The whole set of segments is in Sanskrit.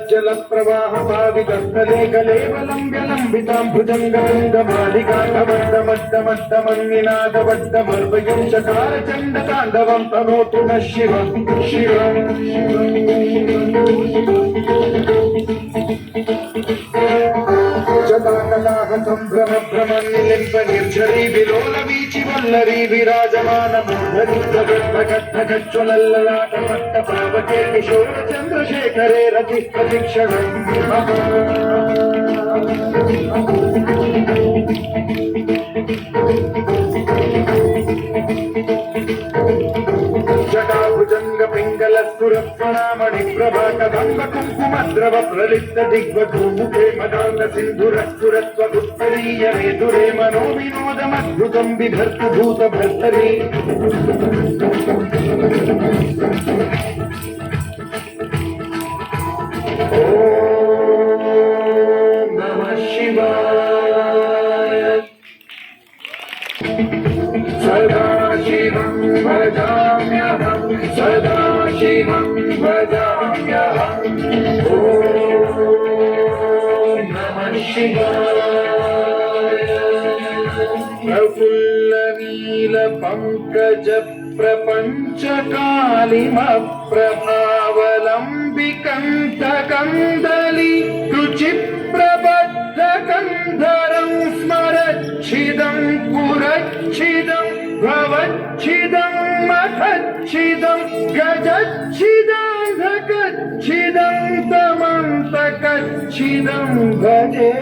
जल प्रवाह पावितस्थले कलेवलम्ब्यलम्बितां भुजङ्गमण्डमड्डमड्डमड्डमन्निनादवड्डमर्वयं चकार चण्डताण्डवं तनोतु नः शिवं शिवम् जटाकटाह सम्भ्रम भ्रमन्निलिम्ब निर्झरी विलोल वीचि वल्लरी विराजमान मूर्धनि जगद्भगद्भगज्ज्वलल्ललाट पट्टपावके किशोर चन्द्रशेखरे रति प्रतीक्षणम् जटाभुजंग पिंगल सुरस्वनामणि प्रभा कदंब कुंकुमद्रव प्रलिप्त दिग्वधूमुखे मदांग सिंधुरस्फुरस्वदुत्तरीय मेधुरे मनो विनोदमद्भुतं बिभर्तु भूत भर्तरी ओम नमः शिवाय सदाशिवं भजाम्यहं सदाशिवं भजाम्यहम् ॐ नमः शिवाय प्रफुल्लनीलपङ्कज प्रपञ्चकालिमप्रभावलम्बिकन्तकन्दली रुचिप्रबद्धकन्धरं स्मरच्छिदं पुरच्छिदं भवच्छिदं मखच्छिदं गजच्छिदान्धकच्छिदं तमन्तकच्छिदं भजे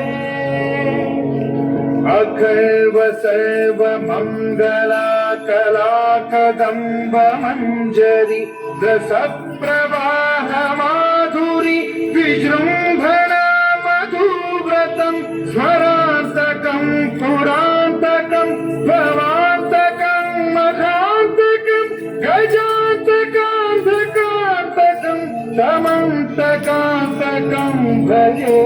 अखर्व सर्व मंगला कला कदम्ब मंजरी रस प्रवाह माधुरी विजृंभणा मधुव्रतं स्मरान्तकं पुरान्तकं भवान्तकं मघान्तकं गजान्तकान्तकान्तकं समन्तकान्तकं भजे